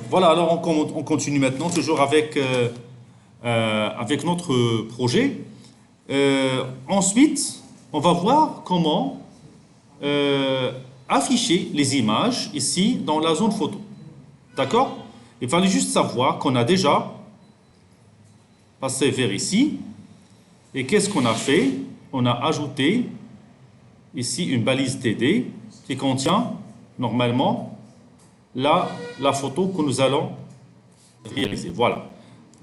Voilà, alors on continue maintenant, toujours avec notre projet. Ensuite, on va voir comment afficher les images ici dans la zone photo. D'accord? Il fallait juste savoir qu'on a déjà passé vers ici. Et qu'est-ce qu'on a fait? On a ajouté ici une balise TD qui contient normalement la photo que nous allons réaliser. Voilà.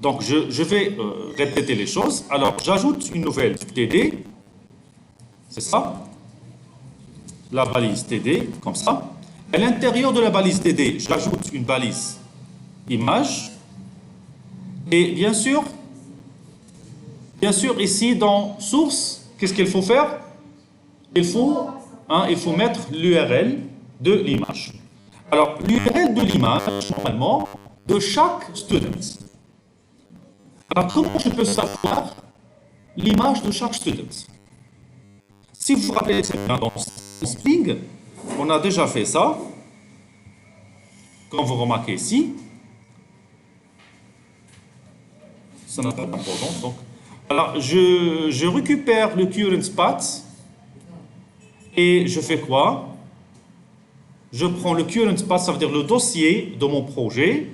Donc je vais répéter les choses. Alors j'ajoute une nouvelle TD. C'est ça. La balise TD, comme ça. À l'intérieur de la balise TD, j'ajoute une balise image. Et bien sûr, ici dans source, qu'est-ce qu'il faut faire? Il faut mettre l'URL de l'image. Alors, l'URL de l'image, normalement, de chaque student. Alors, comment je peux savoir l'image de chaque student? Si vous vous rappelez très bien dans Spring, on a déjà fait ça. Quand vous remarquez ici, ça n'a pas d'importance. Donc, alors, je récupère le current path et je fais quoi? Je prends le current path, ça veut dire le dossier de mon projet,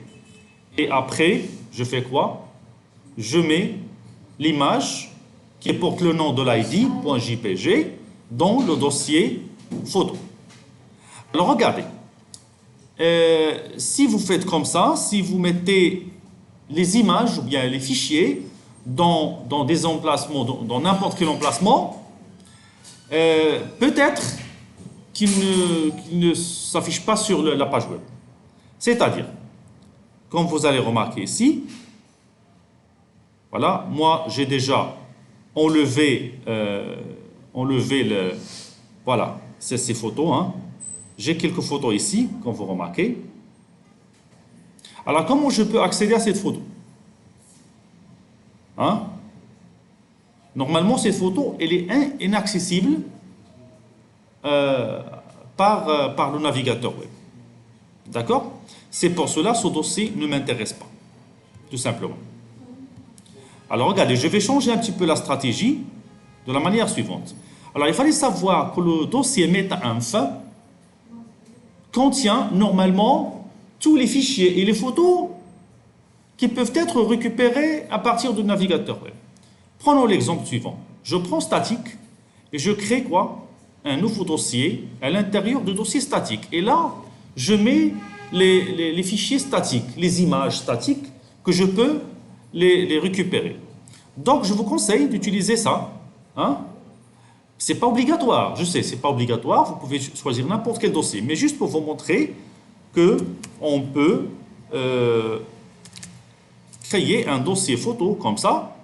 et après, je fais quoi? Je mets l'image qui porte le nom de l'ID.jpg dans le dossier photo. Alors, regardez. Si vous faites comme ça, si vous mettez les images ou bien les fichiers dans des emplacements, dans n'importe quel emplacement, peut-être qu'il ne s'affiche pas sur la page web. C'est-à-dire, comme vous allez remarquer ici, voilà, moi j'ai déjà enlevé voilà, c'est ces photos, hein. J'ai quelques photos ici, comme vous remarquez. Alors, comment je peux accéder à cette photo? Hein? Normalement, cette photo, elle est inaccessible par le navigateur web. D'accord? C'est pour cela que ce dossier ne m'intéresse pas, tout simplement. Alors, regardez, je vais changer un petit peu la stratégie de la manière suivante. Alors, il fallait savoir que le dossier meta-inf contient normalement tous les fichiers et les photos qui peuvent être récupérés à partir du navigateur web. Prenons l'exemple suivant. Je prends statique et je crée quoi? Un nouveau dossier à l'intérieur du dossier statique. Et là, je mets les fichiers statiques, les images statiques que je peux les récupérer. Donc, je vous conseille d'utiliser ça. Hein? C'est pas obligatoire, je sais, c'est pas obligatoire. Vous pouvez choisir n'importe quel dossier, mais juste pour vous montrer que on peut créer un dossier photo comme ça.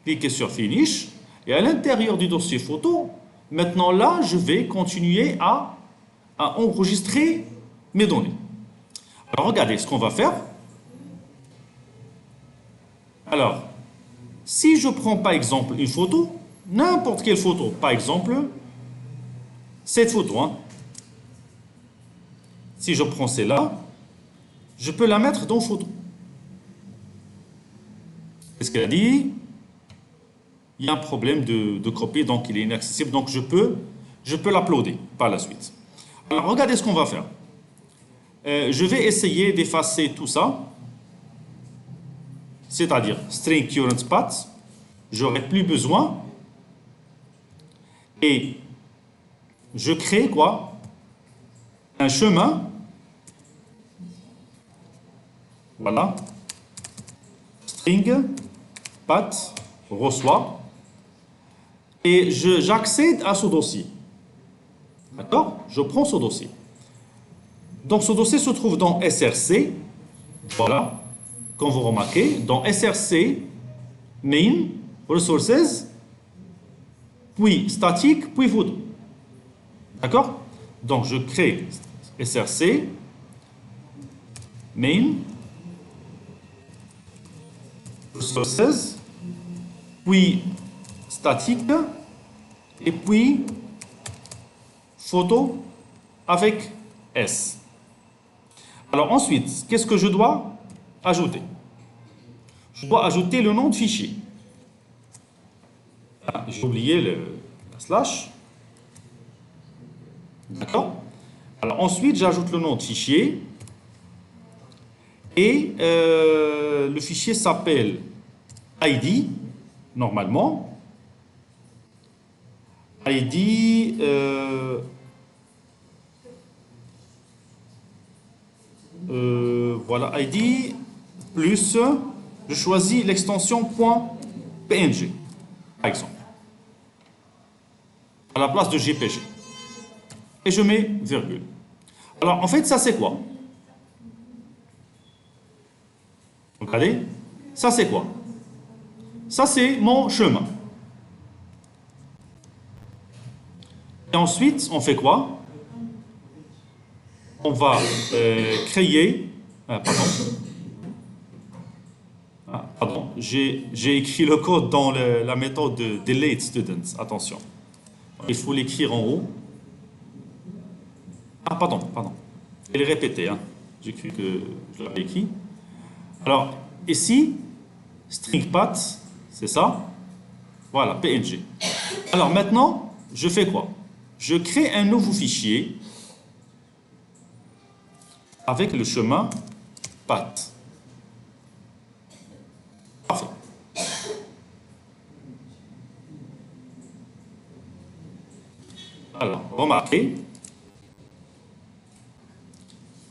Cliquez sur Finish et à l'intérieur du dossier photo, maintenant là, je vais continuer à enregistrer mes données. Alors regardez ce qu'on va faire. Alors, si je prends par exemple une photo, n'importe quelle photo, par exemple, cette photo, hein. Si je prends celle-là, je peux la mettre dans photo. Qu'est-ce qu'elle a dit? Il y a un problème de copie, donc il est inaccessible, donc je peux l'uploader par la suite. Alors regardez ce qu'on va faire. Je vais essayer d'effacer tout ça, c'est-à-dire string current path, j'aurai plus besoin. Et je crée quoi? Un chemin. Voilà. String path reçoit. Et j'accède à ce dossier. D'accord? Je prends ce dossier. Donc ce dossier se trouve dans SRC. Voilà. Comme vous remarquez, dans SRC, main, resources, puis statique, puis photo. D'accord? Donc, je crée SRC, main, resources, puis statique, et puis photo avec S. Alors ensuite, qu'est-ce que je dois ajouter? Je dois ajouter le nom de fichier. Ah, j'ai oublié la slash. D'accord? Alors ensuite, j'ajoute le nom de fichier. Et le fichier s'appelle ID, normalement. ID, voilà, ID, plus, je choisis l'extension .png, par exemple, à la place de JPG. Et je mets virgule. Alors, en fait, ça c'est quoi? Regardez, ça c'est quoi? Ça c'est mon chemin. Et ensuite, on fait quoi? On va créer... pardon, j'ai écrit le code dans la méthode de delete students. Attention. Il faut l'écrire en haut. Ah, pardon. Je vais le répéter. Hein. J'ai cru que je l'avais écrit. Alors, ici, string path, c'est ça. Voilà, PNG. Alors maintenant, je fais quoi? Je crée un nouveau fichier avec le chemin path. Parfait. Alors, remarquez,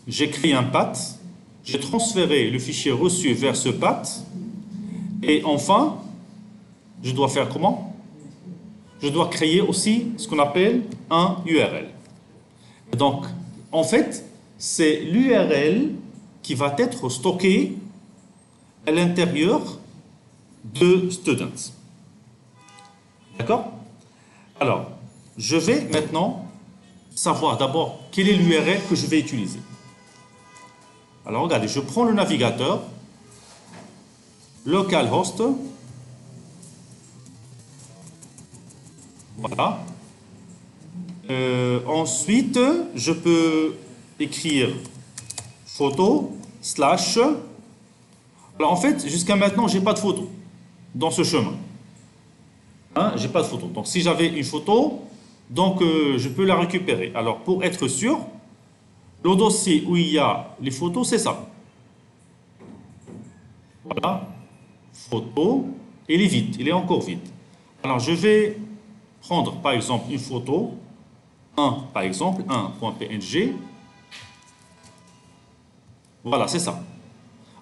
j'ai créé un path, j'ai transféré le fichier reçu vers ce path, et enfin, je dois faire comment? Je dois créer aussi ce qu'on appelle un URL. Donc, en fait, c'est l'URL qui va être stocké à l'intérieur de Students. D'accord? Alors, je vais maintenant savoir d'abord quelle est l'URL que je vais utiliser. Alors, regardez, je prends le navigateur, localhost, voilà. Ensuite, je peux écrire photo slash. Alors en fait, jusqu'à maintenant, j'ai pas de photo dans ce chemin. Hein, j'ai pas de photo. Donc si j'avais une photo, donc je peux la récupérer. Alors pour être sûr, le dossier où il y a les photos, c'est ça. Voilà, photo. Il est vide, il est encore vide. Alors je vais prendre par exemple une photo, par exemple, 1.png. Voilà, c'est ça.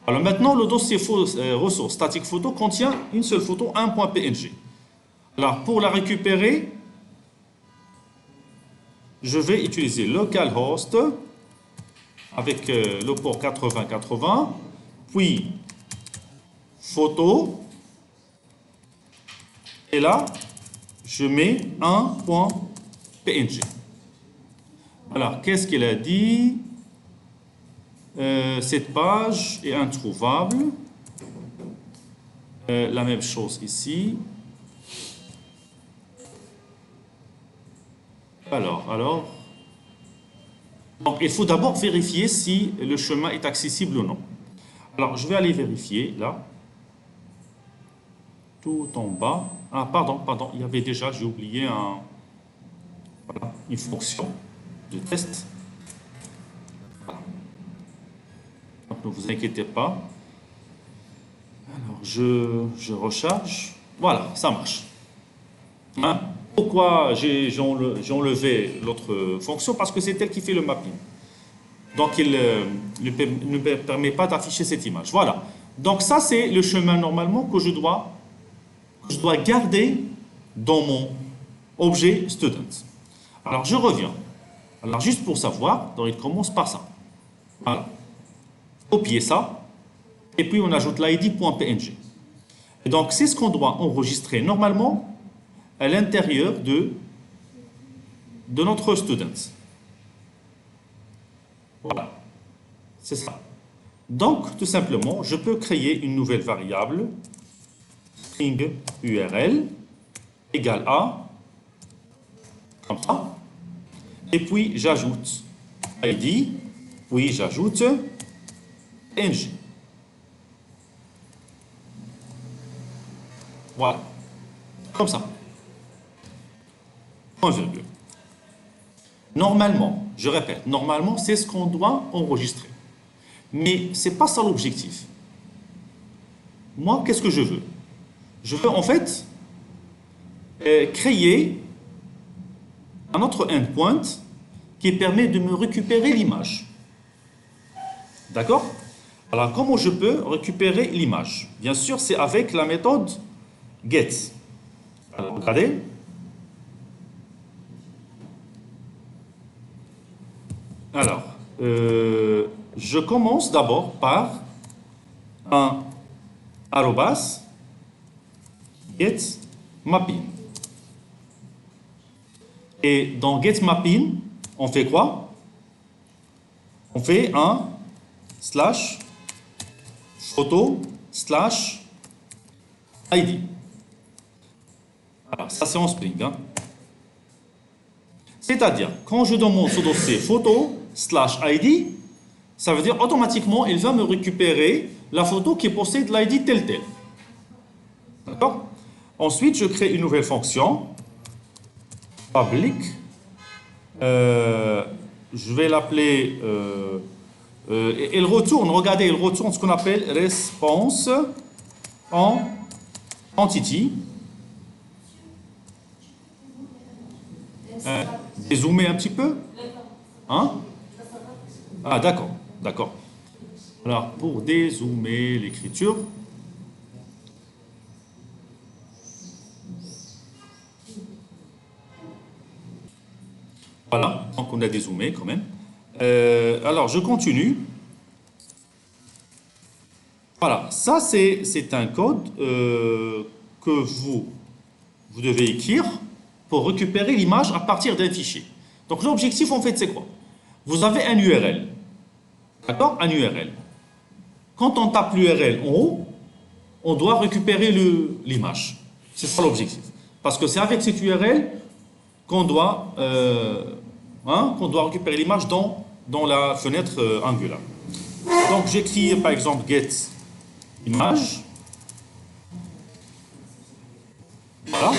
Alors maintenant, le dossier ressources statique photo contient une seule photo, 1.png. Alors pour la récupérer, je vais utiliser localhost avec le port 8080, puis photo, et là, je mets 1.png. Alors, qu'est-ce qu'il a dit? Cette page est introuvable. La même chose ici. Alors. Donc, il faut d'abord vérifier si le chemin est accessible ou non. Alors, je vais aller vérifier là. Tout en bas. Ah, pardon, il y avait déjà, j'ai oublié une fonction de test. Voilà. Donc, ne vous inquiétez pas. Alors, je recharge. Voilà, ça marche. Hein? Pourquoi j'ai enlevé l'autre fonction? Parce que c'est elle qui fait le mapping. Donc, il ne me permet pas d'afficher cette image. Voilà. Donc, ça, c'est le chemin normalement que je dois garder dans mon objet student. Alors, je reviens. Alors, juste pour savoir, donc, il commence par ça. Voilà. Copier ça. Et puis, on ajoute l'id.png. Et donc, c'est ce qu'on doit enregistrer normalement à l'intérieur de notre student. Voilà. C'est ça. Donc, tout simplement, je peux créer une nouvelle variable string URL égale à, comme ça, et puis j'ajoute id. puis j'ajoute ng. Voilà, comme ça. Point virgule. Normalement, je répète, normalement, c'est ce qu'on doit enregistrer. Mais ce n'est pas ça l'objectif. Moi, qu'est-ce que je veux? Je veux en fait créer un autre endpoint qui permet de me récupérer l'image. D'accord? Alors, comment je peux récupérer l'image? Bien sûr, c'est avec la méthode get. Alors, regardez. Alors, je commence d'abord par un arrobas get mapping. Et dans get mapping, on fait quoi? On fait un slash photo slash ID. Alors, ça c'est en Spring. Hein. C'est-à-dire, quand je demande ce dossier photo slash ID, ça veut dire automatiquement, il va me récupérer la photo qui possède l'ID tel tel. D'accord? Ensuite, je crée une nouvelle fonction, public. Je vais l'appeler, et il retourne, regardez, il retourne ce qu'on appelle response en entity. Dézoomer un petit peu. Hein? Ah, d'accord, d'accord. Alors, pour dézoomer l'écriture, voilà, donc on a dézoomé quand même. Alors, je continue. Voilà, ça c'est un code que vous devez écrire pour récupérer l'image à partir d'un fichier. Donc l'objectif en fait c'est quoi? Vous avez un URL, d'accord? Un URL. Quand on tape l'URL en haut, on doit récupérer l'image. C'est ça l'objectif. Parce que c'est avec cette URL qu'on doit récupérer l'image dans la fenêtre Angular. Donc j'écris par exemple get image. Voilà.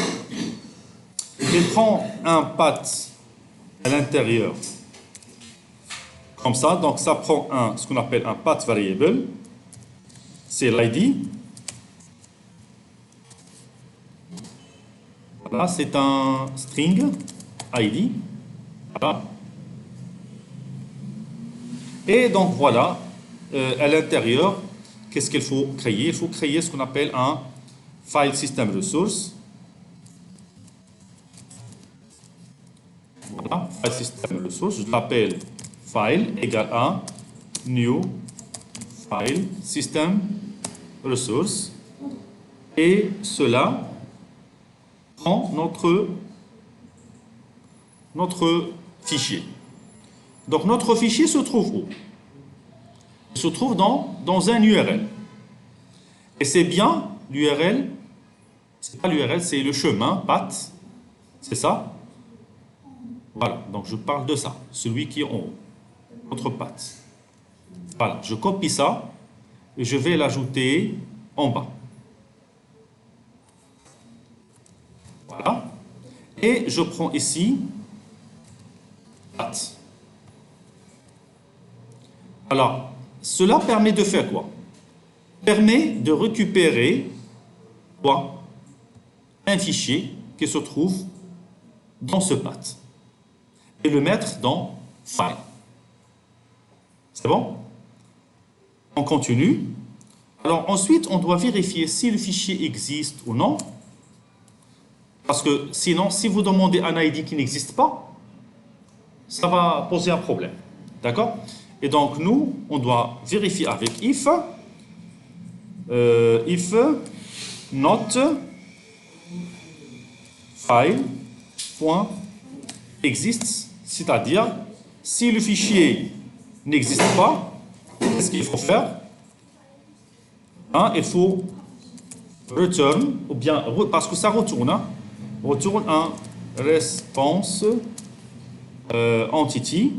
Il prend un path à l'intérieur comme ça. Donc ça prend ce qu'on appelle un path variable. C'est l'ID. Voilà, c'est un string ID. Voilà. Et donc voilà, à l'intérieur, qu'est-ce qu'il faut créer? Il faut créer ce qu'on appelle un file system resource. Voilà, file system resource, je l'appelle file égale à new file system resource. Et cela prend notre fichier. Donc notre fichier se trouve où? Il se trouve dans un URL. Et c'est bien l'URL, c'est pas l'URL, c'est le chemin, path, c'est ça? Voilà, donc je parle de ça, celui qui est en haut, notre path. Voilà, je copie ça et je vais l'ajouter en bas. Voilà. Et je prends ici path. Alors, cela permet de faire quoi? Permet de récupérer quoi? Un fichier qui se trouve dans ce path et le mettre dans file. C'est bon? On continue. Alors ensuite, on doit vérifier si le fichier existe ou non. Parce que sinon, si vous demandez un ID qui n'existe pas, ça va poser un problème. D'accord? Et donc, nous, on doit vérifier avec if not file.exists, c'est-à-dire, si le fichier n'existe pas, qu'est-ce qu'il faut faire? Il faut return, ou bien, parce que ça retourne, retourne un response entity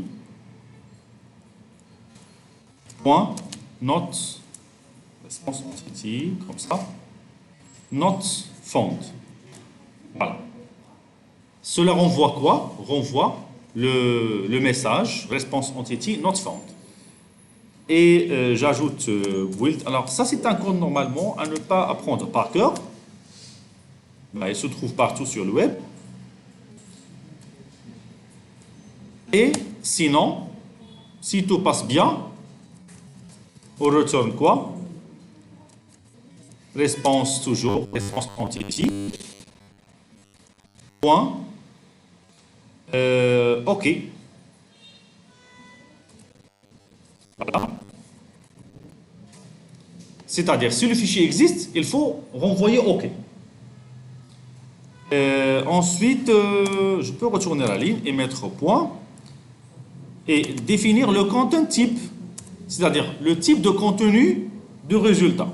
point not response entity, comme ça, not found. Voilà. Cela renvoie quoi? Renvoie le message response entity not found. Et j'ajoute build. Alors ça c'est un code normalement à ne pas apprendre par cœur. Ben, il se trouve partout sur le web. Et sinon, si tout passe bien, on retourne quoi? Response toujours, response entity. Point. OK. Voilà. C'est-à-dire, si le fichier existe, il faut renvoyer OK. Ensuite, je peux retourner la ligne et mettre point et définir le content type, c'est-à-dire le type de contenu du résultat.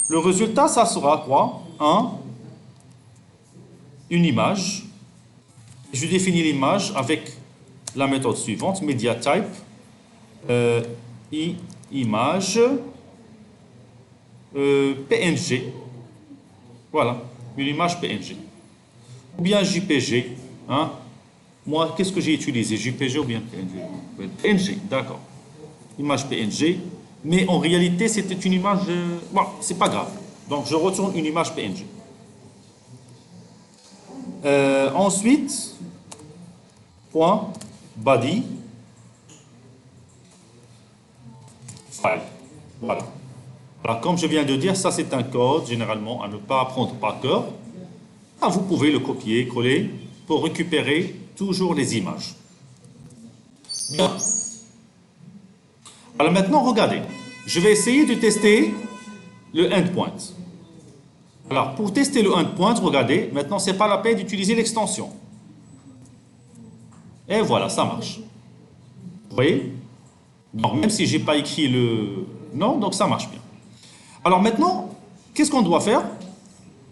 Le résultat, ça sera quoi? Une image. Je définis l'image avec la méthode suivante, MediaType, image, PNG. Voilà, une image PNG. Ou bien JPG. Hein? Moi, qu'est-ce que j'ai utilisé? JPG ou bien PNG? PNG, d'accord. Image PNG. Mais en réalité, c'était une image... bon, c'est pas grave. Donc, je retourne une image PNG. Ensuite, point body file. Voilà. Alors, comme je viens de dire, ça c'est un code généralement à ne pas apprendre par cœur. Ah, vous pouvez le copier, coller pour récupérer toujours les images. Bien. Alors maintenant, regardez. Je vais essayer de tester le endpoint. Alors, pour tester le endpoint, regardez, maintenant, ce n'est pas la peine d'utiliser l'extension. Et voilà, ça marche. Vous voyez? Donc, même si je n'ai pas écrit le nom, donc ça marche bien. Alors maintenant, qu'est-ce qu'on doit faire?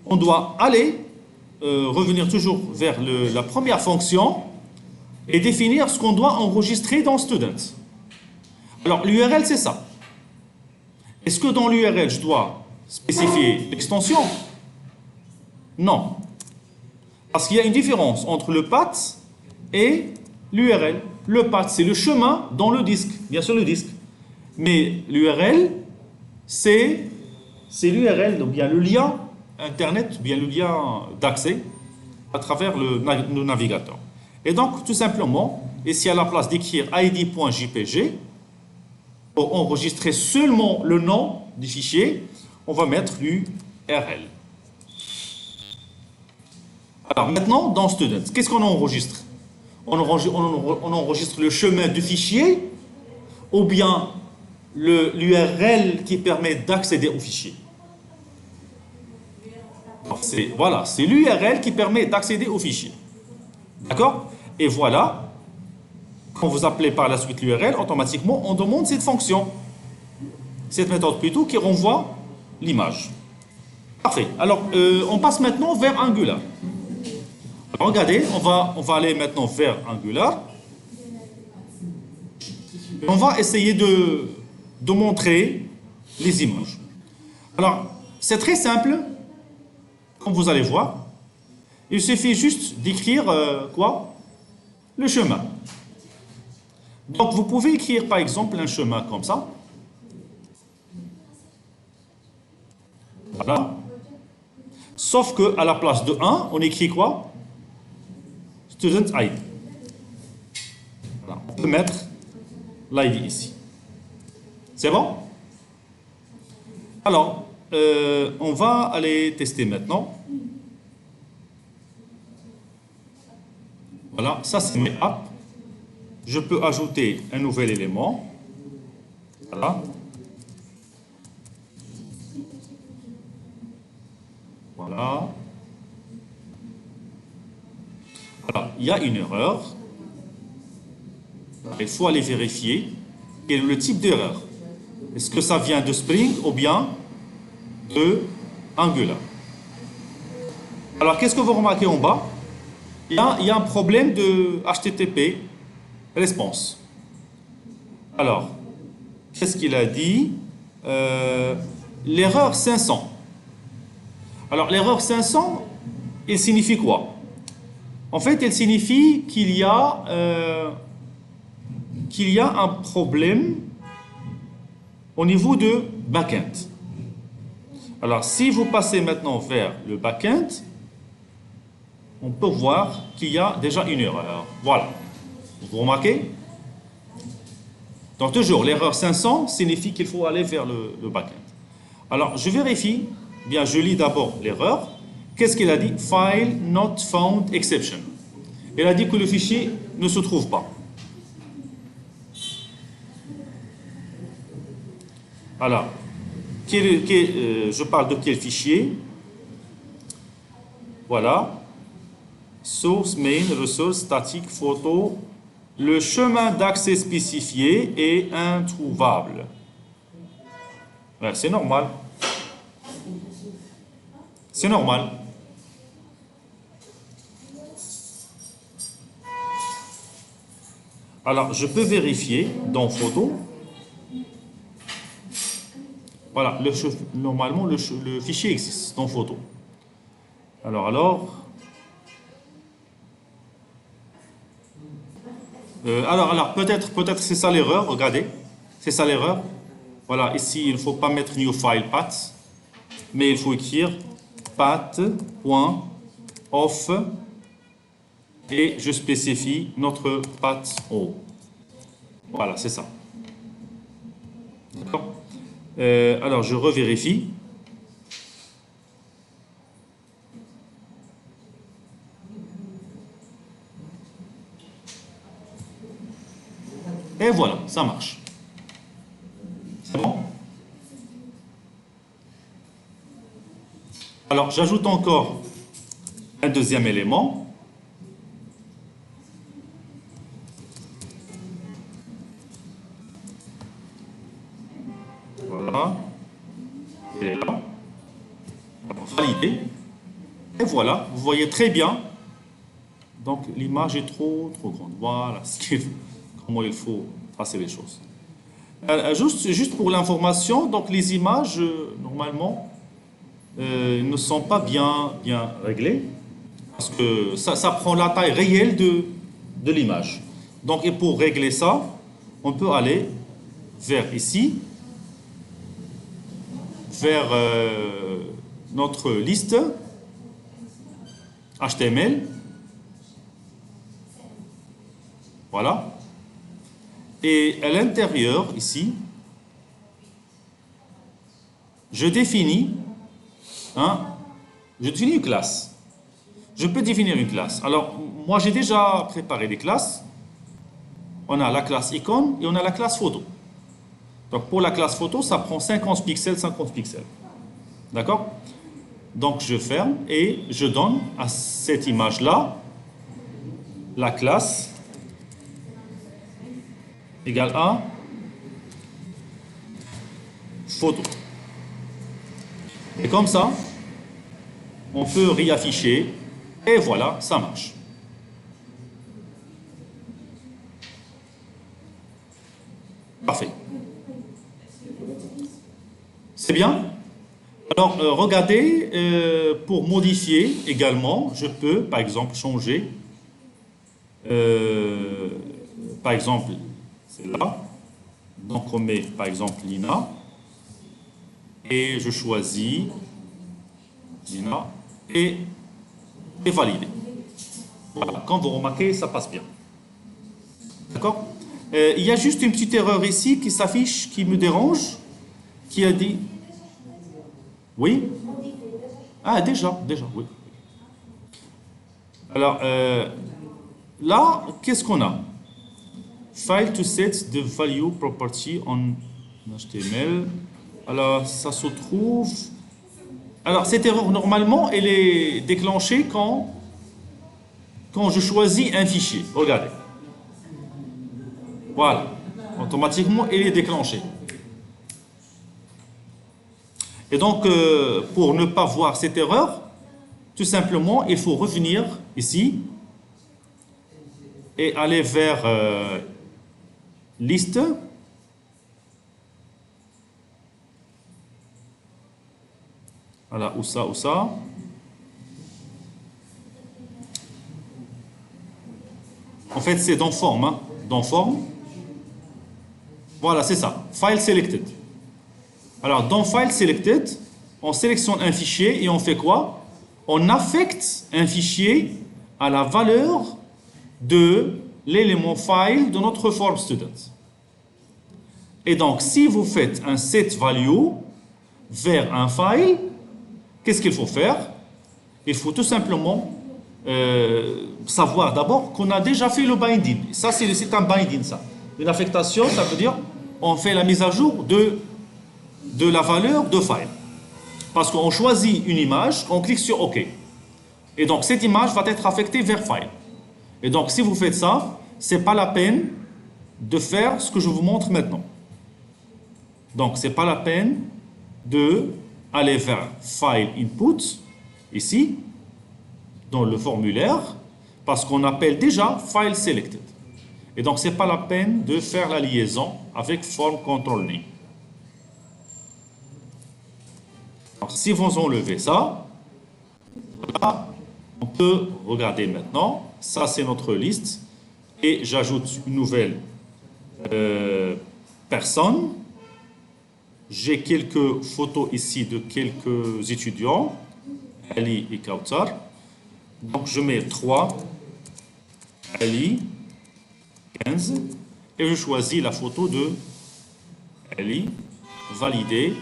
On doit aller, revenir toujours vers la première fonction et définir ce qu'on doit enregistrer dans student. Alors, l'URL, c'est ça. Est-ce que dans l'URL, je dois spécifier l'extension? Non. Parce qu'il y a une différence entre le path et l'URL. Le path, c'est le chemin dans le disque, bien sûr le disque. Mais l'URL, c'est l'URL, donc bien le lien Internet, bien le lien d'accès à travers le navigateur. Et donc, tout simplement, ici à la place d'écrire id.jpg, pour enregistrer seulement le nom du fichier, on va mettre l'URL. Alors maintenant, dans Student, qu'est-ce qu'on enregistre? On enregistre le chemin du fichier ou bien l'URL qui permet d'accéder au fichier. Voilà, c'est l'URL qui permet d'accéder au fichier. D'accord? Et voilà, quand vous appelez par la suite l'URL, automatiquement, on demande cette fonction, cette méthode plutôt, qui renvoie l'image. Parfait. Alors, on passe maintenant vers Angular. Alors, regardez, on va aller maintenant vers Angular. Et on va essayer de montrer les images. Alors, c'est très simple, comme vous allez voir. Il suffit juste d'écrire quoi? Le chemin. Donc, vous pouvez écrire, par exemple, un chemin comme ça. Voilà. Sauf qu'à la place de 1, on écrit quoi? Student ID. Voilà. On peut mettre l'ID ici. C'est bon? Alors, on va aller tester maintenant. Voilà, ça c'est mes apps. Je peux ajouter un nouvel élément. Voilà. Voilà. Alors, il y a une erreur. Il faut aller vérifier quel est le type d'erreur. Est-ce que ça vient de Spring ou bien de Angular? Alors, qu'est-ce que vous remarquez en bas? Il y a un problème de HTTP response. Alors, qu'est-ce qu'il a dit? L'erreur 500. Alors, l'erreur 500, elle signifie quoi? En fait, elle signifie qu'il y a un problème au niveau de backend. Alors, si vous passez maintenant vers le backend, on peut voir qu'il y a déjà une erreur. Voilà. Vous remarquez? Donc, toujours, l'erreur 500 signifie qu'il faut aller vers le backend. Alors, je vérifie. Bien, je lis d'abord l'erreur. Qu'est-ce qu'il a dit? File not found exception. Il a dit que le fichier ne se trouve pas. Alors, je parle de quel fichier? Voilà. Source main resource statique photo. Le chemin d'accès spécifié est introuvable. Ouais, c'est normal. C'est normal. Alors, je peux vérifier dans photo. Voilà, normalement, le fichier existe dans photo. Alors, peut-être c'est ça l'erreur, regardez. C'est ça l'erreur. Voilà, ici, il ne faut pas mettre new file path, mais il faut écrire path.off et je spécifie notre path O. Voilà, c'est ça. D'accord? Alors, je revérifie. Et voilà, ça marche. C'est bon? Alors, j'ajoute encore un deuxième élément. Voilà. Il est là. Valider. Et voilà, vous voyez très bien. Donc, l'image est trop grande. Voilà comment il faut tracer les choses. Juste pour l'information, donc les images, normalement, ne sont pas bien réglées. Parce que ça prend la taille réelle de l'image. Donc, et pour régler ça, on peut aller vers ici, vers notre liste HTML. Voilà. Et à l'intérieur, ici, je définis une classe. Je peux définir une classe. Alors, moi, j'ai déjà préparé des classes. On a la classe icône et on a la classe photo. Donc, pour la classe photo, ça prend 50 pixels, 50 pixels. D'accord? Donc, je ferme et je donne à cette image-là la classe égale à photo. Et comme ça, on peut réafficher et voilà, ça marche. Parfait. C'est bien? Alors, regardez, pour modifier également, je peux, par exemple, changer, par exemple, c'est là. Donc, on met, par exemple, Lina. Et je choisis Lina et valider. Voilà, quand vous remarquez, ça passe bien. D'accord? Il y a juste une petite erreur ici qui s'affiche, qui me dérange, qui a dit... Oui? Ah, déjà, oui. Alors, là, qu'est-ce qu'on a? File to set the value property on HTML. Alors, ça se trouve... Alors, cette erreur, normalement, elle est déclenchée quand je choisis un fichier. Regardez. Voilà. Automatiquement, elle est déclenchée. Et donc, pour ne pas voir cette erreur, tout simplement, il faut revenir ici et aller vers liste Voilà, ou ça, ou ça. En fait, c'est dans forme, hein. Dans forme. Voilà, c'est ça. File selected. Alors, dans File selected, on sélectionne un fichier et on fait quoi? On affecte un fichier à la valeur de l'élément file de notre form student. Et donc, si vous faites un set value vers un file, qu'est-ce qu'il faut faire? Il faut tout simplement savoir d'abord qu'on a déjà fait le binding. Ça, c'est un binding, ça. Une affectation, ça veut dire on fait la mise à jour de la valeur de file. Parce qu'on choisit une image, on clique sur OK. Et donc, cette image va être affectée vers file. Et donc, si vous faites ça, ce n'est pas la peine de faire ce que je vous montre maintenant. Donc, ce n'est pas la peine d'aller vers File Input, ici, dans le formulaire, parce qu'on appelle déjà File Selected. Et donc, ce n'est pas la peine de faire la liaison avec Form Control Name. Alors, si vous enlevez ça, là, on peut regarder maintenant. Ça, c'est notre liste. Et j'ajoute une nouvelle personne. J'ai quelques photos ici de quelques étudiants, Ali et Kautar. Donc, je mets 3, Ali, 15, et je choisis la photo de Ali, valider,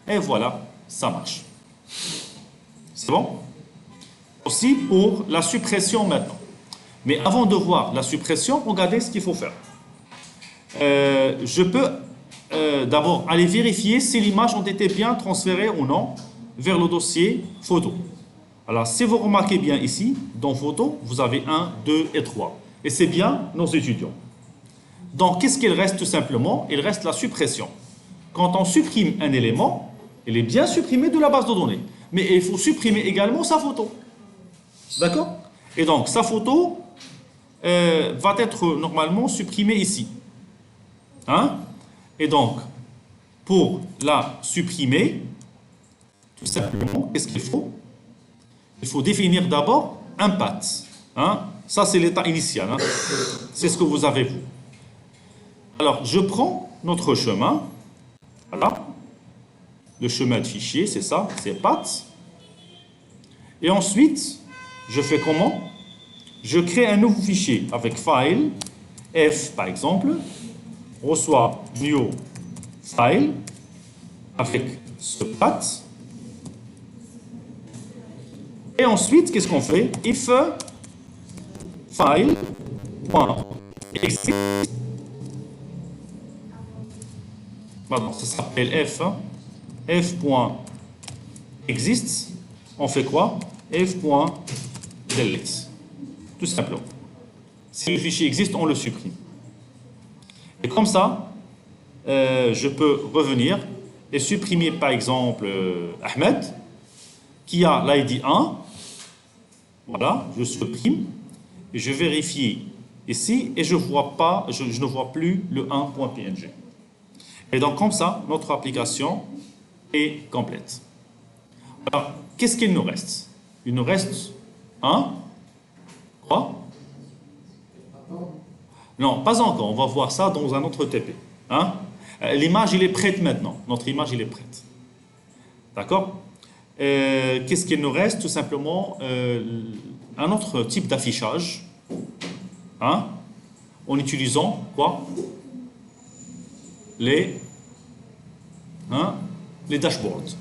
et voilà, ça marche. C'est bon? Aussi pour la suppression maintenant. Mais avant de voir la suppression, regardez ce qu'il faut faire. Je peux d'abord aller vérifier si l'image ont été bien transférées ou non vers le dossier photo. Alors, si vous remarquez bien ici, dans photo, vous avez 1, 2 et 3. Et c'est bien nos étudiants. Donc, qu'est-ce qu'il reste tout simplement? Il reste la suppression. Quand on supprime un élément, il est bien supprimé de la base de données. Mais il faut supprimer également sa photo. D'accord? Et donc, sa photo va être normalement supprimée ici. Hein? Et donc, pour la supprimer, tout simplement, qu'est-ce qu'il faut? Il faut définir d'abord un path. Hein? Ça, c'est l'état initial. Hein? C'est ce que vous avez vu. Alors, je prends notre chemin. Voilà. Le chemin de fichier, c'est ça, c'est path. Et ensuite, je fais comment? Je crée un nouveau fichier avec file, f par exemple, reçoit new file avec ce path. Et ensuite, qu'est-ce qu'on fait? If file.exist. Pardon, ça s'appelle f. Hein? f.exist. On fait quoi? f.delete. Tout simplement. Si le fichier existe, on le supprime. Et comme ça, je peux revenir et supprimer par exemple Ahmed, qui a l'ID 1. Voilà, je supprime et je vérifie ici et je ne vois plus le 1.png. Et donc comme ça, notre application est complète. Alors, qu'est-ce qu'il nous reste? Il nous reste un. Quoi? Non, pas encore. On va voir ça dans un autre TP. Hein? L'image, il est prête maintenant. Notre image, il est prête. D'accord? Qu'est-ce qu'il nous reste? Tout simplement un autre type d'affichage. Hein? En utilisant quoi? Les dashboards.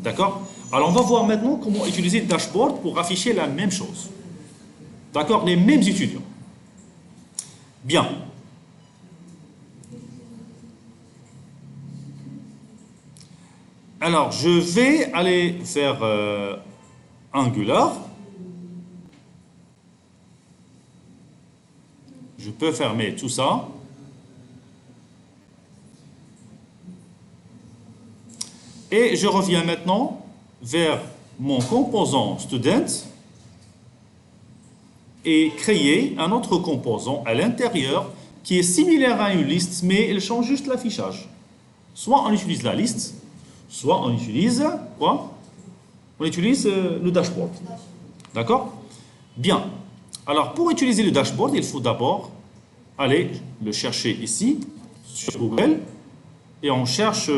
D'accord? Alors, on va voir maintenant comment utiliser le dashboard pour afficher la même chose. D'accord? Les mêmes étudiants. Bien. Alors, je vais aller vers Angular. Je peux fermer tout ça. Et je reviens maintenant vers mon composant student et créer un autre composant à l'intérieur qui est similaire à une liste, mais il change juste l'affichage. Soit on utilise la liste, soit on utilise quoi? on utilise le dashboard. D'accord? Bien. Alors, pour utiliser le dashboard, il faut d'abord aller le chercher ici, sur Google, et on cherche,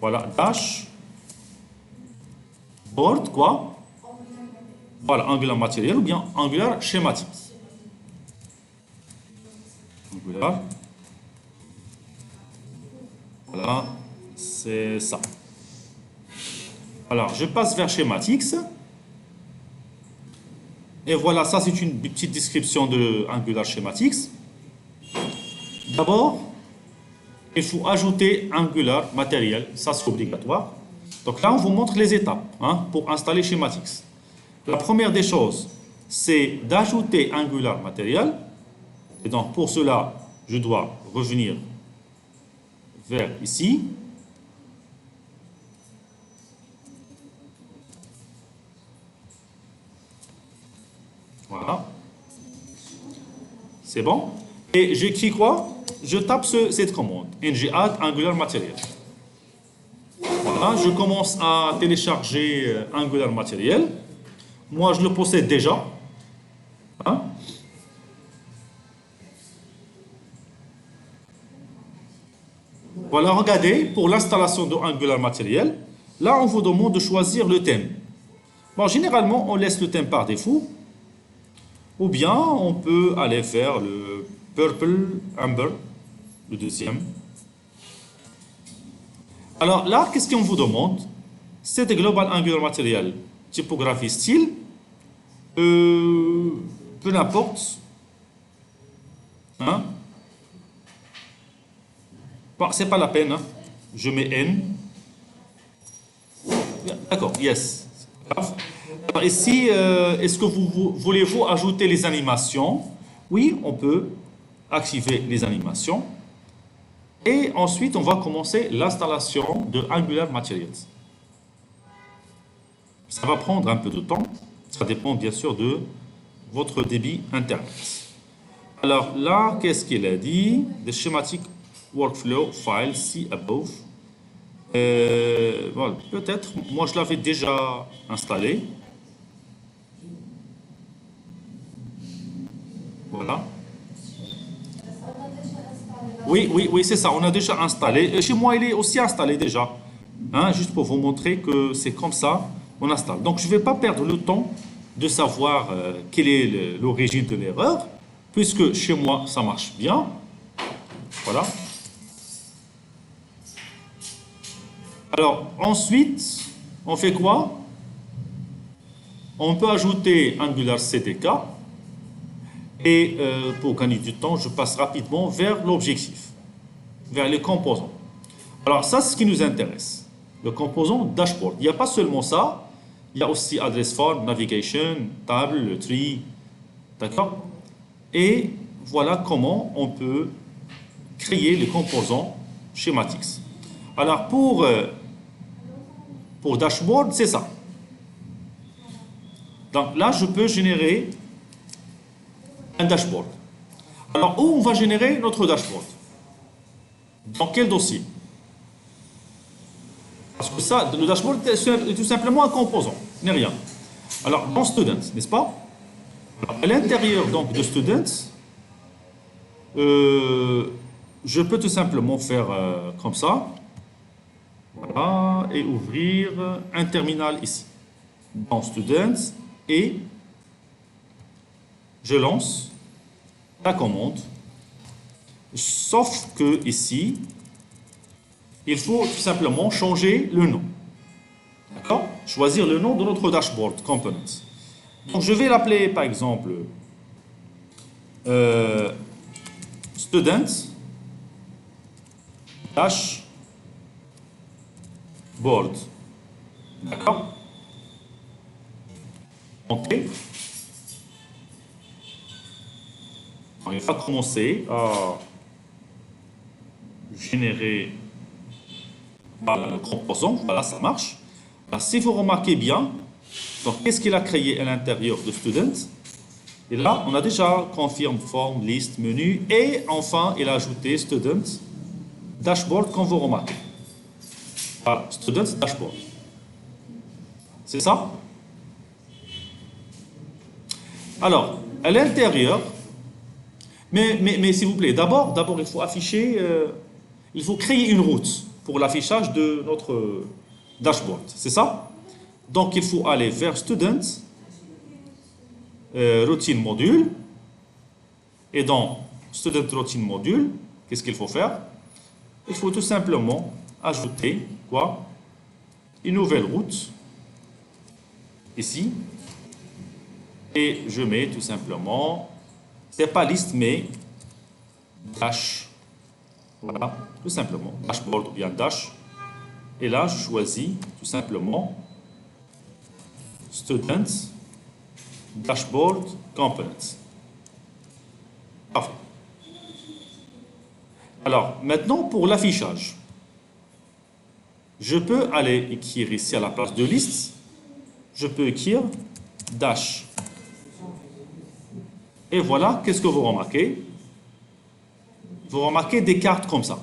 voilà, dashboard, quoi? Voilà, Angular matériel ou bien Angular schématique. Angular. Voilà, c'est ça. Alors, je passe vers Schematics. Et voilà, ça c'est une petite description de Angular Schematics. D'abord, il faut ajouter Angular matériel, ça c'est obligatoire. Donc là, on vous montre les étapes pour installer Schematics. La première des choses, c'est d'ajouter Angular matériel. Et donc pour cela, je dois revenir vers ici. Voilà. C'est bon. Et j'écris quoi? Je tape cette commande. ng-add Angular matériel. Voilà. Je commence à télécharger Angular matériel. Moi, je le possède déjà. Voilà, regardez, pour l'installation de Angular matériel, là, on vous demande de choisir le thème. Bon, généralement, on laisse le thème par défaut. Ou bien, on peut aller vers le Purple Amber, le deuxième. Alors là, qu'est-ce qu'on vous demande? C'est Global Angular Material, typographie style, peu n'importe. Bon, c'est pas la peine, je mets N. D'accord, yes. Alors ici, est-ce que voulez-vous ajouter les animations? Oui, on peut activer les animations. Et ensuite, on va commencer l'installation de Angular Materials. Ça va prendre un peu de temps. Ça dépend bien sûr de votre débit Internet. Alors là, qu'est-ce qu'il a dit? The schematic workflow file, see above. Voilà, peut-être, moi je l'avais déjà installé. Voilà. Oui, c'est ça, on a déjà installé. Et chez moi, il est aussi installé déjà. Juste pour vous montrer que c'est comme ça, on installe. Donc, je ne vais pas perdre le temps de savoir quelle est l'origine de l'erreur, puisque chez moi, ça marche bien. Voilà. Alors, ensuite, on fait quoi? On peut ajouter Angular CDK. Et pour gagner du temps, je passe rapidement vers l'objectif, vers les composants. Alors ça, c'est ce qui nous intéresse. Le composant dashboard. Il n'y a pas seulement ça, il y a aussi address form, navigation, table, le tree, d'accord? Et voilà comment on peut créer les composants schématiques. Alors pour dashboard, c'est ça. Donc là, je peux générer un dashboard. Alors, où on va générer notre dashboard? Dans quel dossier? Parce que ça, le dashboard est tout simplement un composant, n'est rien. Alors, dans Students, n'est-ce pas? Alors, à l'intérieur donc de Students, je peux tout simplement faire comme ça. Voilà, et ouvrir un terminal ici. Dans Students, et je lance la commande, sauf que ici, il faut tout simplement changer le nom. D'accord? Choisir le nom de notre dashboard component. Donc je vais l'appeler par exemple student dashboard. D'accord? OK. Il va commencer à générer le composant. Voilà, ça marche. Alors, si vous remarquez bien, donc qu'est-ce qu'il a créé à l'intérieur de Student? Et là, on a déjà confirme, form, list, menu. Et enfin, il a ajouté Student Dashboard, comme vous remarquez. Voilà, Student Dashboard. C'est ça? Alors, à l'intérieur, mais s'il vous plaît, d'abord, il faut afficher, il faut créer une route pour l'affichage de notre dashboard. C'est ça? Donc, il faut aller vers Student, Routine Module. Et dans Student Routine Module, qu'est-ce qu'il faut faire? Il faut tout simplement ajouter quoi? Une nouvelle route ici. Et je mets tout simplement, c'est pas liste, mais dash. Voilà, tout simplement. Dashboard ou bien dash. Et là, je choisis tout simplement Students Dashboard Components. Parfait. Alors, maintenant pour l'affichage. Je peux aller écrire ici à la place de liste, je peux écrire dash. Et voilà, qu'est-ce que vous remarquez? Vous remarquez des cartes comme ça.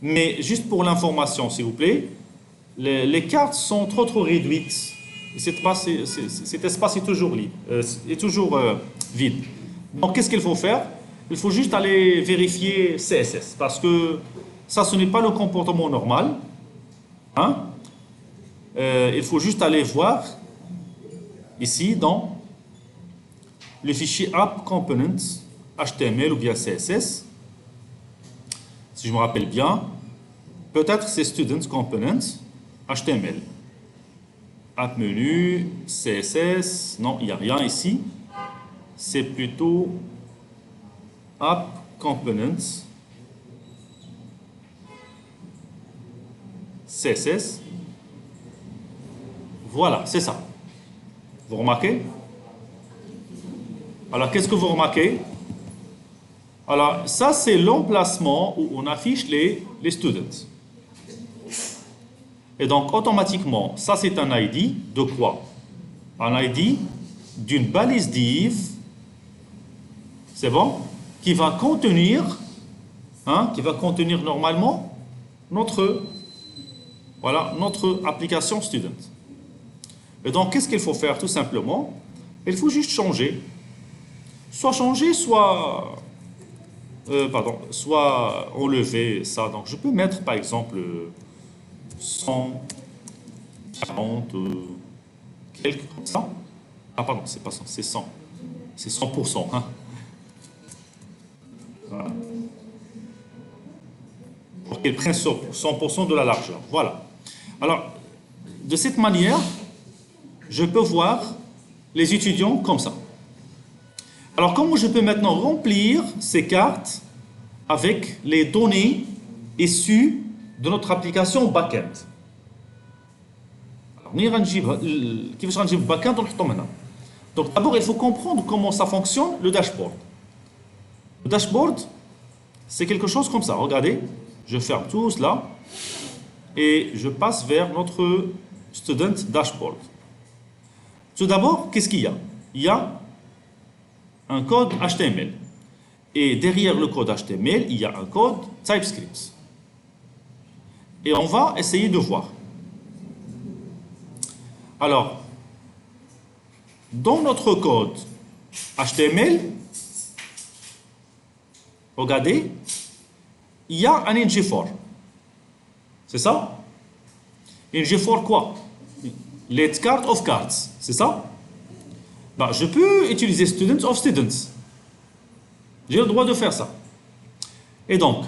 Mais juste pour l'information, s'il vous plaît, les cartes sont trop réduites. Cet espace est toujours libre, vide. Donc, qu'est-ce qu'il faut faire? Il faut juste aller vérifier CSS, parce que ça, ce n'est pas le comportement normal. Hein? Il faut juste aller voir ici dans le fichier app components HTML ou bien CSS. Si je me rappelle bien, peut-être c'est students components HTML. App menu, CSS, non, il n'y a rien ici. C'est plutôt app components CSS. Voilà, c'est ça. Vous remarquez? Alors, qu'est-ce que vous remarquez? Alors, ça, c'est l'emplacement où on affiche les students. Et donc, automatiquement, ça, c'est un ID de quoi? Un ID d'une balise div, c'est bon? Qui va contenir normalement notre application student. Et donc, qu'est-ce qu'il faut faire tout simplement? Il faut juste changer. Soit enlever ça. Donc, je peux mettre par exemple 140, quelque comme ça. Ah, pardon, c'est pas 100, c'est 100. C'est 100%. Hein. Voilà. Pour qu'il prenne 100% de la largeur. Voilà. Alors, de cette manière, je peux voir les étudiants comme ça. Alors, comment je peux maintenant remplir ces cartes avec les données issues de notre application backend? Alors, donc, d'abord, il faut comprendre comment ça fonctionne, le dashboard. Le dashboard, c'est quelque chose comme ça. Regardez, je ferme tout cela et je passe vers notre student dashboard. Tout d'abord, qu'est-ce qu'il y a? Il y a un code HTML. Et derrière le code HTML, il y a un code TypeScript. Et on va essayer de voir. Alors, dans notre code HTML, regardez, il y a un ng4. C'est ça? ng4 quoi? Let card of cards. C'est ça? Ben, je peux utiliser students of students. J'ai le droit de faire ça. Et donc,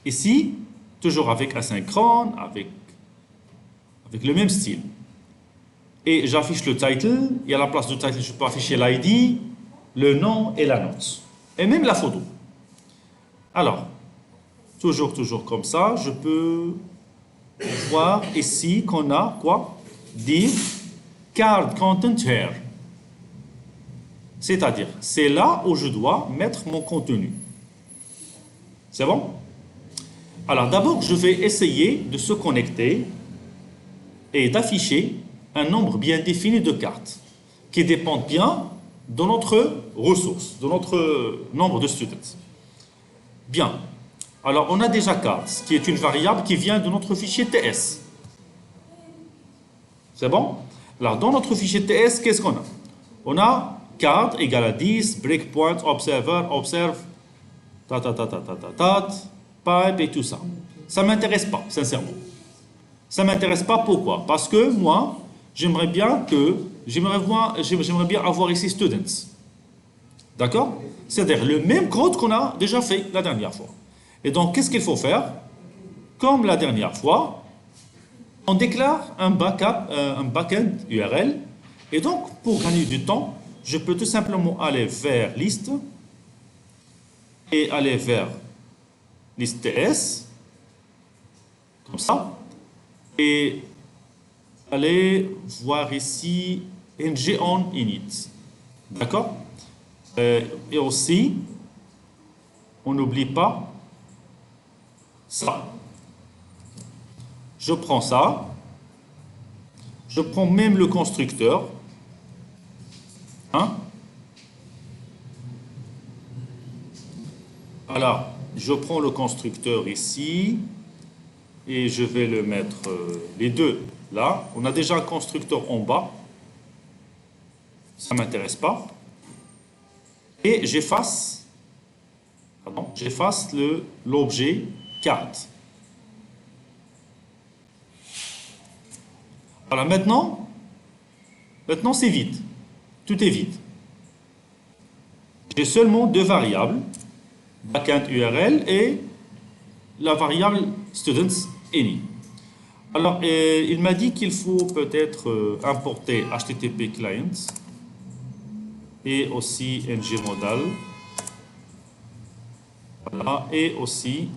ici, toujours avec asynchrone, avec le même style. Et j'affiche le title, et à la place du title, je peux afficher l'ID, le nom et la note. Et même la photo. Alors, toujours comme ça, je peux voir ici qu'on a quoi? Div card content here. C'est-à-dire, c'est là où je dois mettre mon contenu. C'est bon? Alors d'abord, je vais essayer de se connecter et d'afficher un nombre bien défini de cartes qui dépendent bien de notre ressource, de notre nombre de students. Bien. Alors, on a déjà cards, qui est une variable qui vient de notre fichier TS. C'est bon? Alors, dans notre fichier TS, qu'est-ce qu'on a? On a card égale à 10, breakpoint, observer, observe, ta ta ta ta ta ta ta, pipe et tout ça. Ça ne m'intéresse pas, sincèrement. Ça ne m'intéresse pas, pourquoi? Parce que moi, j'aimerais bien avoir ici students. D'accord? C'est-à-dire le même code qu'on a déjà fait la dernière fois. Et donc, qu'est-ce qu'il faut faire? Comme la dernière fois, on déclare un backend URL. Et donc, pour gagner du temps, je peux tout simplement aller vers liste et aller vers liste TS, comme ça, et aller voir ici ng on init. D'accord? Et aussi, on n'oublie pas ça. Je prends ça, je prends même le constructeur, hein? Alors, je prends le constructeur ici et je vais le mettre les deux là. On a déjà un constructeur en bas, ça ne m'intéresse pas. Et j'efface l'objet card. Alors maintenant c'est vide. Tout est vide. J'ai seulement deux variables, backend URL et la variable students any. Alors, il m'a dit qu'il faut peut-être importer HTTP clients et aussi ngModal. Voilà, et aussi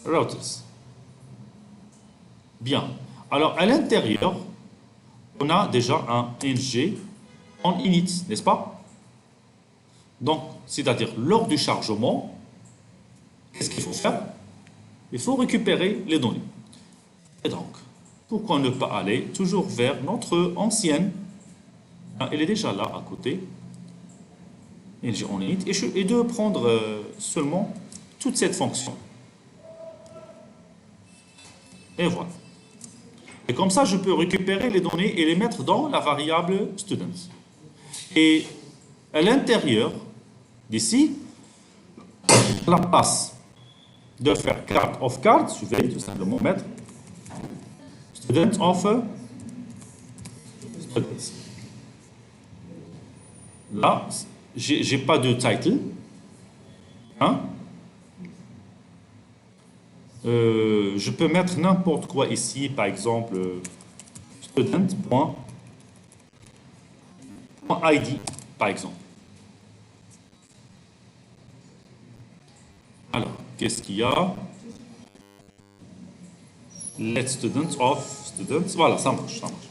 routers. Bien. Alors, à l'intérieur, on a déjà un ng on init, n'est-ce pas? Donc, c'est-à-dire lors du chargement, qu'est-ce qu'il faut faire? Il faut récupérer les données. Et donc, pourquoi ne pas aller toujours vers notre ancienne? Elle est déjà là à côté. ng on init et de prendre seulement toute cette fonction. Et voilà. Et comme ça, je peux récupérer les données et les mettre dans la variable students. Et à l'intérieur d'ici, à la place de faire card of card, je vais tout simplement mettre student of students. Là, j'ai pas de title. Hein? Je peux mettre n'importe quoi ici, par exemple student.id, par exemple. Alors, qu'est-ce qu'il y a? Let students of students. Voilà, ça marche, ça marche.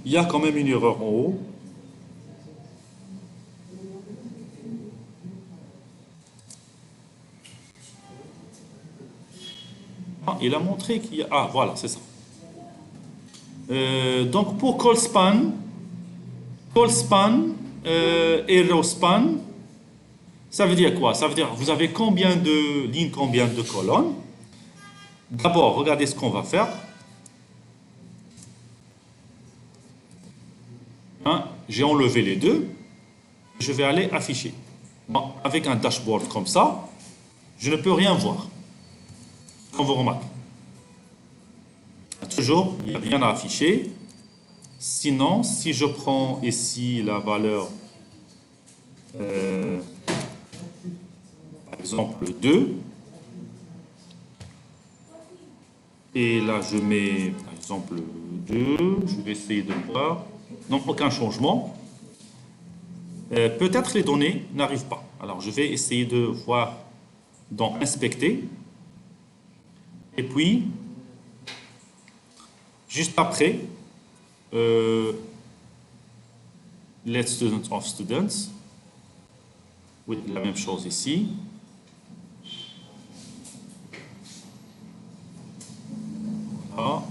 Il y a quand même une erreur en haut. Ah, il a montré qu'il y a... Ah, voilà, c'est ça. Donc, pour call span, arrow span, ça veut dire quoi? Ça veut dire, vous avez combien de lignes, combien de colonnes? D'abord, regardez ce qu'on va faire. Hein, j'ai enlevé les deux. Je vais aller afficher. Bon, avec un dashboard comme ça, je ne peux rien voir. Comme vous remarquez. Toujours, il n'y a rien à afficher. Sinon, si je prends ici la valeur, par exemple 2, et là je mets par exemple 2, je vais essayer de voir, donc aucun changement. Peut-être les données n'arrivent pas. Alors je vais essayer de voir dans inspecter. Et puis, juste après, let students of students. Oui, la même chose ici. Voilà.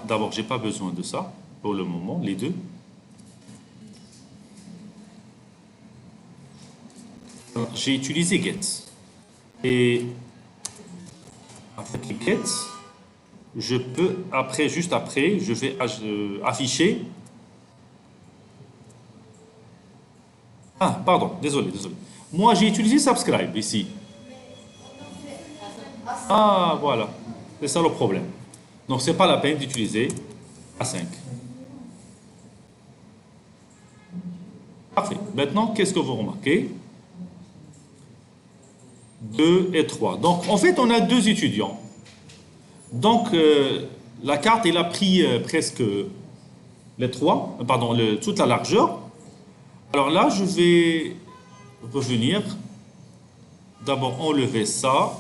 D'abord, j'ai pas besoin de ça pour le moment, les deux. J'ai utilisé get. Et je peux, juste après, je vais afficher. Ah, pardon, désolé. Moi, j'ai utilisé subscribe ici. Ah, voilà. C'est ça le problème. Donc, c'est pas la peine d'utiliser A5. Parfait. Maintenant, qu'est-ce que vous remarquez? 2 et 3. Donc, en fait, on a deux étudiants. Donc, la carte, elle a pris presque les trois, pardon, toute la largeur. Alors là, je vais revenir, d'abord enlever ça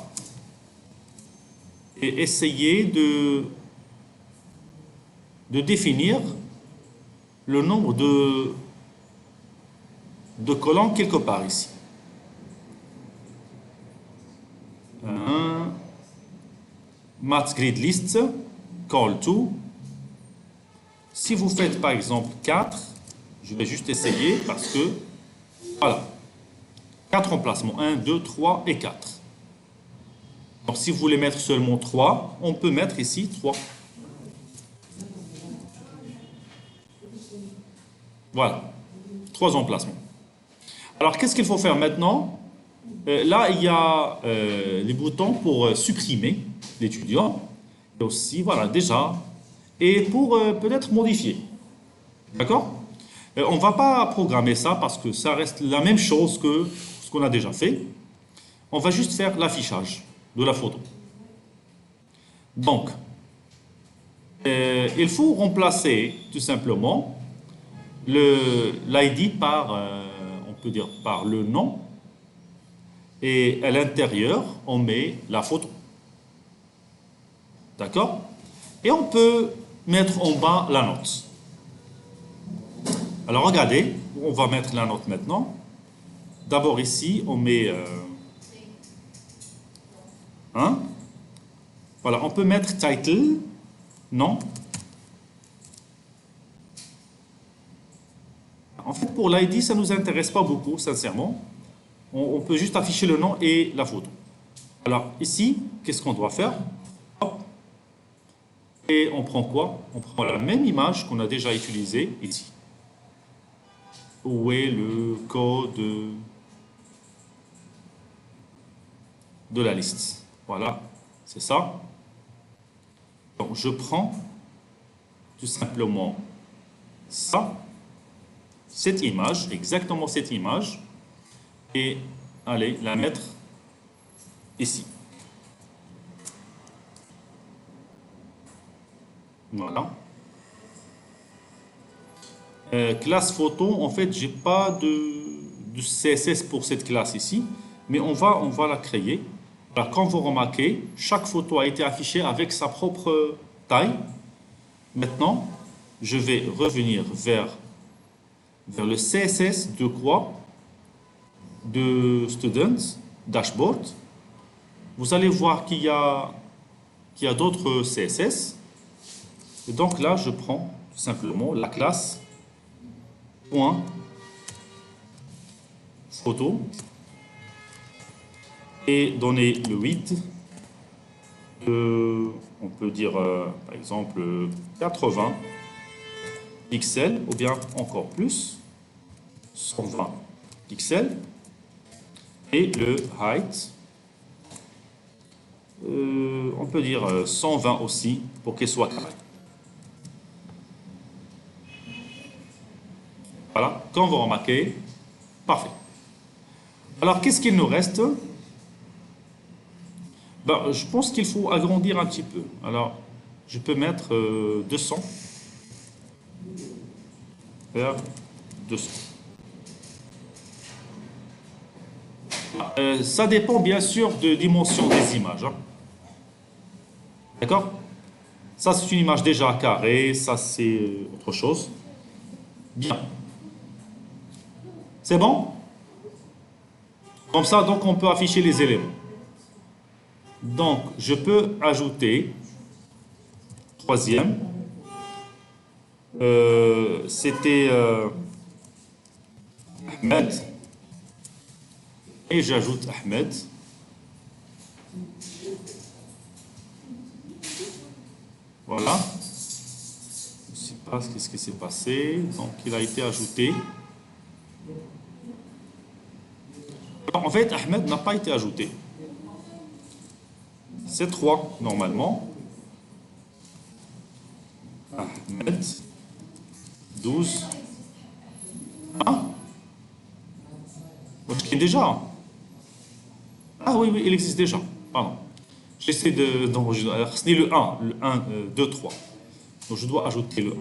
et essayer de définir le nombre de colonnes quelque part ici. Math grid list, call to. Si vous faites par exemple 4, je vais juste essayer parce que, voilà, 4 emplacements, 1, 2, 3 et 4. Donc si vous voulez mettre seulement 3, on peut mettre ici 3. Voilà, 3 emplacements. Alors qu'est-ce qu'il faut faire maintenant? Là, il y a les boutons pour supprimer l'étudiant. Et aussi, voilà, déjà. Et pour peut-être modifier. D'accord? On ne va pas programmer ça parce que ça reste la même chose que ce qu'on a déjà fait. On va juste faire l'affichage de la photo. Donc, il faut remplacer tout simplement l'ID par, on peut dire, par le nom. Et à l'intérieur, on met la photo. D'accord? Et on peut mettre en bas la note. Alors regardez, on va mettre la note maintenant. D'abord ici, on met... voilà, on peut mettre title, nom. En fait, pour l'ID, ça ne nous intéresse pas beaucoup, sincèrement. On peut juste afficher le nom et la photo. Alors ici, qu'est-ce qu'on doit faire? Hop. Et on prend quoi? On prend la même image qu'on a déjà utilisée ici. Où est le code de la liste? Voilà, c'est ça. Donc je prends tout simplement ça, cette image, exactement cette image, et allez la mettre ici. Voilà. Classe photo, en fait, j'ai pas de CSS pour cette classe ici, mais on va la créer. Alors, quand vous remarquez, chaque photo a été affichée avec sa propre taille. Maintenant, je vais revenir vers le CSS de quoi? De Students, Dashboard. Vous allez voir qu'il y a d'autres CSS. Et donc là, je prends tout simplement la classe point photo et donner le width de, on peut dire par exemple 80 pixels ou bien encore plus, 120 pixels, et le height, on peut dire 120 aussi pour qu'elle soit carrée. Voilà, quand vous remarquez, parfait. Alors, qu'est-ce qu'il nous reste? Ben, je pense qu'il faut agrandir un petit peu. Alors, je peux mettre 200 vers 200. Ça dépend bien sûr de dimension des images. Hein. D'accord? Ça, c'est une image déjà carrée, ça, c'est autre chose. Bien. C'est bon? Comme ça, donc, on peut afficher les éléments. Donc, je peux ajouter, troisième, c'était Ahmed, et j'ajoute Ahmed. Voilà. Je ne sais pas ce qui s'est passé. Donc, il a été ajouté. En fait, Ahmed n'a pas été ajouté. C'est 3 normalement. Ahmed, 12. Ah, déjà. Ah oui, oui, il existe déjà. Pardon. J'essaie de. Donc, c'est le 1, 2, 3. Donc, je dois ajouter le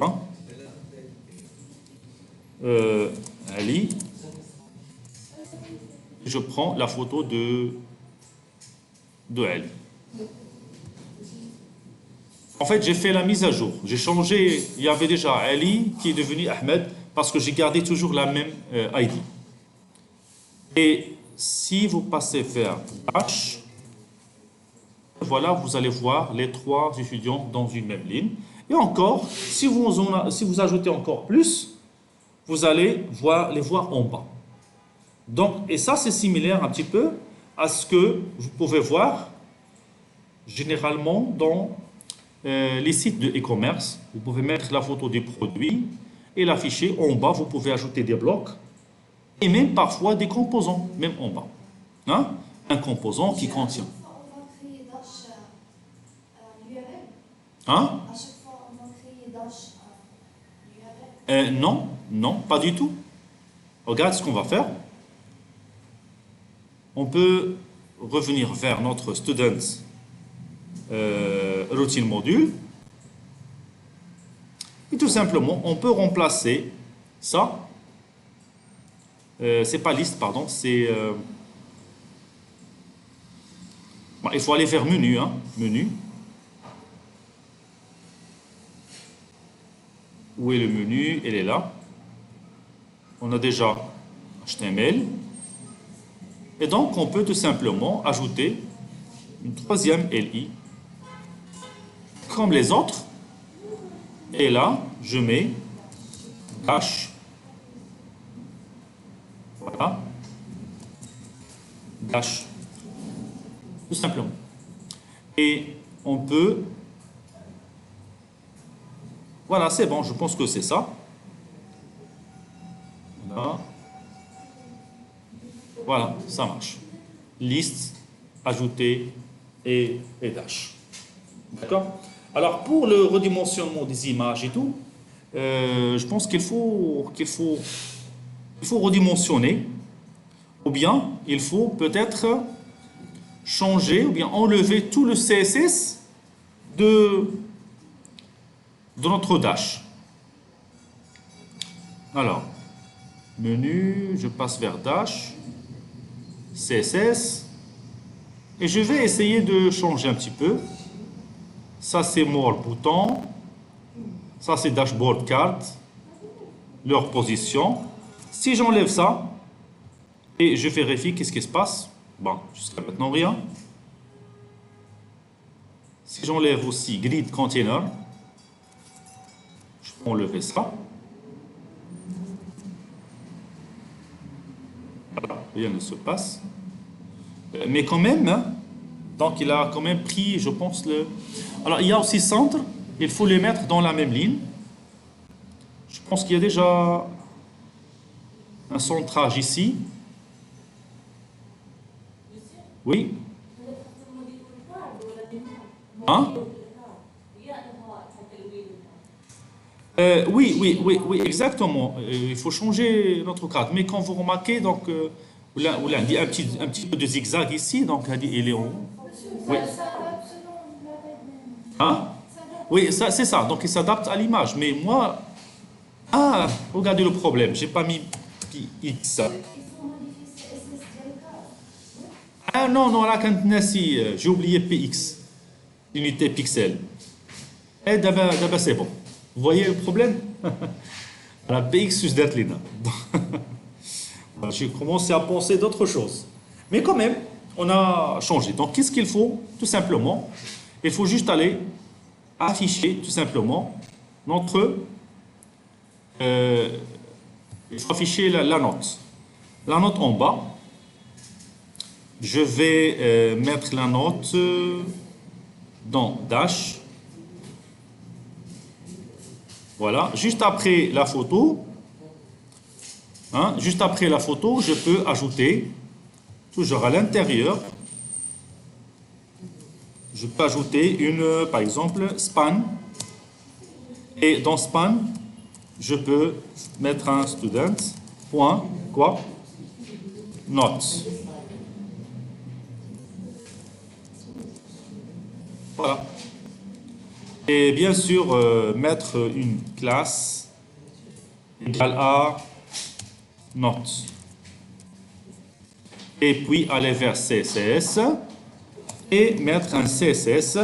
1. Ali. Je prends la photo de Ali. En fait, j'ai fait la mise à jour. J'ai changé. Il y avait déjà Ali qui est devenu Ahmed parce que j'ai gardé toujours la même ID. Et si vous passez vers Dash, voilà, vous allez voir les 3 étudiants dans une même ligne. Et encore, si vous ajoutez encore plus, vous allez les voir en bas. Donc, et ça, c'est similaire un petit peu à ce que vous pouvez voir généralement dans les sites de e-commerce. Vous pouvez mettre la photo du produit et l'afficher. En bas, vous pouvez ajouter des blocs et même parfois des composants, même en bas. Hein? Un composant qui contient. Hein? Non, non, pas du tout. Regarde ce qu'on va faire. On peut revenir vers notre Student Routine Module. Et tout simplement, on peut remplacer ça. C'est pas liste, pardon, c'est... Bon, il faut aller vers menu, hein, menu. Où est le menu? Elle est là. On a déjà HTML. Et donc, on peut tout simplement ajouter une 3e LI comme les autres. Et là, je mets dash. Voilà. Dash. Tout simplement. Et on peut... Voilà, c'est bon, je pense que c'est ça. Voilà. Voilà, ça marche. Liste, ajouter et dash. D'accord? Alors, pour le redimensionnement des images et tout, je pense qu'il faut redimensionner, ou bien il faut peut-être changer, ou bien enlever tout le CSS de notre dash. Alors, menu, je passe vers dash, CSS, et je vais essayer de changer un petit peu. Ça, c'est more bouton. Ça, c'est dashboard carte. Leur position. Si j'enlève ça, et je vérifie qu'est-ce qui se passe. Bon, jusqu'à maintenant, rien. Si j'enlève aussi grid container, je peux enlever ça. Voilà, rien ne se passe. Mais quand même, hein, donc il a quand même pris, je pense, le... Alors, il y a aussi centre, il faut les mettre dans la même ligne. Je pense qu'il y a déjà un centrage ici. Oui. Hein? Oui, exactement. Il faut changer notre cadre. Mais quand vous remarquez, donc, on a dit un petit peu de zigzag ici, donc il est en haut. Oui. Hein? Oui, ça, c'est ça. Donc, il s'adapte à l'image. Mais moi, regardez le problème. J'ai pas mis X. Ah non, là, quand j'ai oublié PX, unité pixel. Et d'abord, c'est bon. Vous voyez le problème? La PX je date j'ai commencé à penser d'autres choses. Mais quand même, on a changé. Donc, qu'est-ce qu'il faut? Tout simplement, il faut juste aller afficher, tout simplement, notre... il faut afficher la note. La note en bas. Je vais mettre la note dans Dash. Voilà, juste après la photo, je peux ajouter, toujours à l'intérieur, je peux ajouter une, par exemple, span. Et dans span, je peux mettre un student, point, quoi? Note. Voilà. Et bien sûr, mettre une classe égale à note. Et puis aller vers CSS et mettre un CSS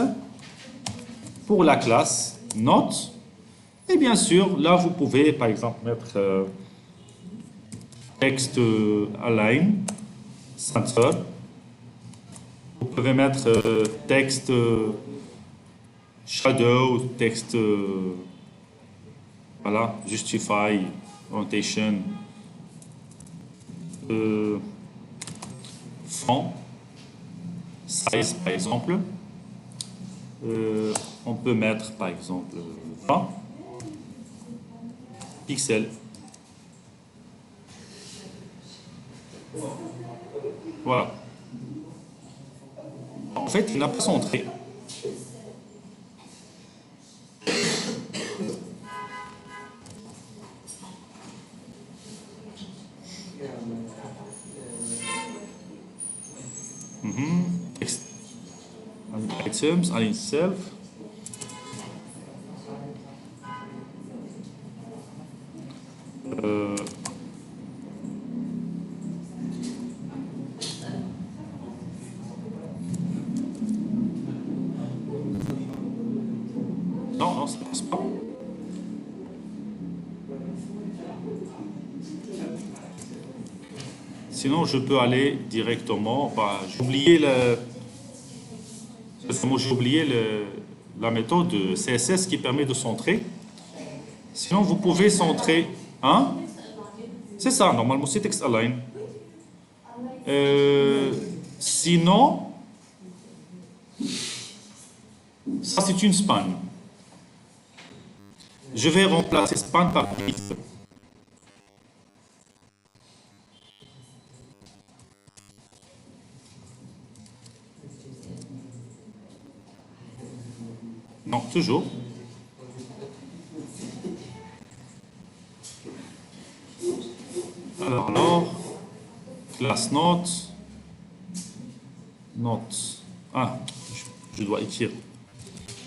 pour la classe note. Et bien sûr, là, vous pouvez, par exemple, mettre texte align, center. Vous pouvez mettre texte shadow, texte, voilà, justify, rotation, font, size, par exemple. On peut mettre, par exemple, 20 pixels. Voilà. En fait, il n'a pas centré. Text. Items, align self. Non, ça passe pas. Sinon, je peux aller directement. Bah, j'ai oublié la méthode de CSS qui permet de centrer. Sinon, vous pouvez centrer. Hein? C'est ça, normalement, c'est text align. Sinon, ça c'est une span. Je vais remplacer span par pixel. Non, toujours. Alors, classe note. Note. Ah, je dois écrire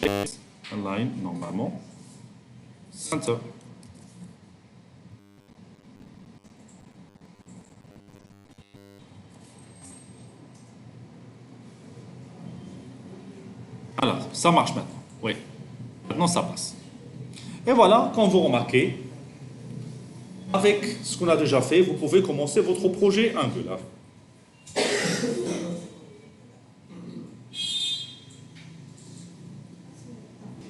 text align normalement. Center. Alors, ça marche maintenant. Oui. Maintenant, ça passe. Et voilà, quand vous remarquez, avec ce qu'on a déjà fait, vous pouvez commencer votre projet Angular.